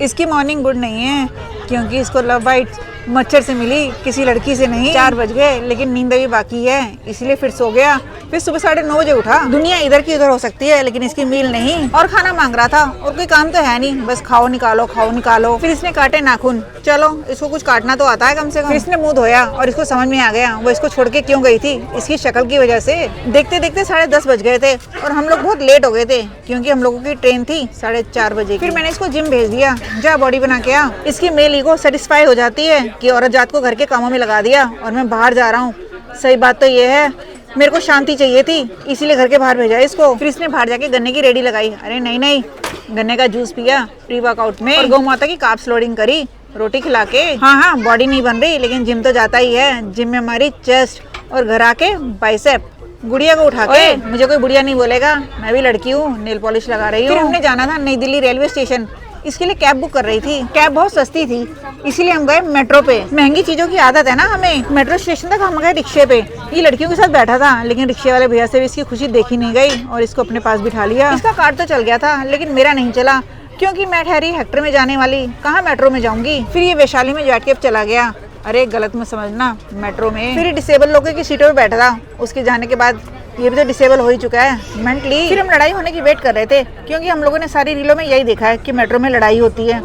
इसकी morning good नहीं है क्योंकि इसको लव बाइट मच्छर से मिली, किसी लड़की से नहीं। 4 बज गए लेकिन नींद अभी बाकी है, इसलिए फिर सो गया। फिर सुबह 9:30 बजे उठा। दुनिया इधर की उधर हो सकती है लेकिन इसकी मील नहीं। और खाना मांग रहा था और कोई काम तो है नहीं, बस खाओ निकालो खाओ निकालो। फिर इसने काटे नाखून, चलो इसको कुछ काटना तो आता है कम से कम। फिर इसने मुंह धोया और इसको समझ में आ गया वो इसको छोड़ के क्यों गई थी, इसकी शक्ल की वजह से। देखते देखते 10:30 बज गए थे और हम लोग बहुत लेट हो गए थे क्योंकि हम लोगों की ट्रेन थी 4:30 बजे। फिर मैंने इसको जिम भेज दिया, जा बॉडी बना के आ। इसकी मेल ईगो सेटिस्फाई हो जाती है कि औरत जात को घर के कामों में लगा दिया और मैं बाहर जा रहा हूँ। सही बात तो ये है, मेरे को शांति चाहिए थी इसीलिए घर के बाहर भेजा इसको। फिर इसने बाहर जाके गन्ने की रेडी लगाई। अरे नहीं नहीं, गन्ने का जूस पिया प्री वर्कआउट में और गौ माता की कार्ब्स लोडिंग करी रोटी खिला के। हाँ, बॉडी नहीं बन रही लेकिन जिम तो जाता ही है। जिम में हमारी चेस्ट और घर आके बाइसेप। गुड़िया को उठा के, मुझे कोई बुढ़िया नहीं बोलेगा, मैं भी लड़की हूँ, नेल पॉलिश लगा रही हूँ। फिर हमने जाना था नई दिल्ली रेलवे स्टेशन, इसके लिए कैब बुक कर रही थी। कैब बहुत सस्ती थी इसीलिए हम गए मेट्रो पे। महंगी चीजों की आदत है ना हमें। मेट्रो स्टेशन तक हम गए रिक्शे पे। ये लड़कियों के साथ बैठा था लेकिन रिक्शे वाले भैया से भी इसकी खुशी देखी नहीं गई और इसको अपने पास बिठा लिया। इसका कार्ड तो चल गया था लेकिन मेरा नहीं चला क्योंकि मैं ठहरी हेक्टर में जाने वाली, कहाँ मेट्रो में जाऊंगी। फिर ये वैशाली में बैठ के चला गया। अरे गलत मत समझना, मेट्रो में। फिर डिसेबल लोगों की सीटों पे बैठा था। उसके जाने के बाद ये भी तो डिसेबल हो ही चुका है मेंटली। फिर हम लड़ाई होने की वेट कर रहे थे क्योंकि हम लोगों ने सारी रीलों में यही देखा है कि मेट्रो में लड़ाई होती है,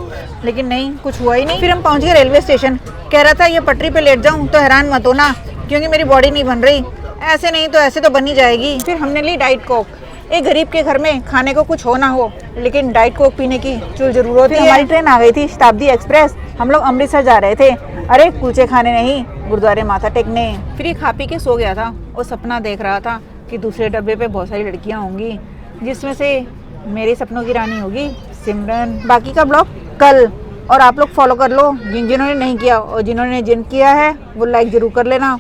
लेकिन नहीं, कुछ हुआ ही नहीं। फिर हम पहुंच गए रेलवे स्टेशन। कह रहा था ये पटरी पे लेट जाऊं तो हैरान मत होना क्योंकि मेरी बॉडी नहीं बन रही, ऐसे नहीं तो ऐसे तो बन ही जाएगी। फिर हमने ली डाइट कोक। एक गरीब के घर में खाने को कुछ हो ना हो लेकिन डाइट कोक पीने की जो जरूरत है। हमारी ट्रेन आ गई थी शताब्दी एक्सप्रेस। हम लोग अमृतसर जा रहे थे। अरे कुलचे खाने नहीं, गुरुद्वारे माथा टेकने। फिर ये खा पी के सो गया था और सपना देख रहा था कि दूसरे डब्बे पे बहुत सारी लड़कियां होंगी जिसमें से मेरे सपनों की रानी होगी सिमरन। बाकी का ब्लॉग कल, और आप लोग फॉलो कर लो जिन्होंने नहीं किया, और जिन्होंने जिन किया है वो लाइक जरूर कर लेना।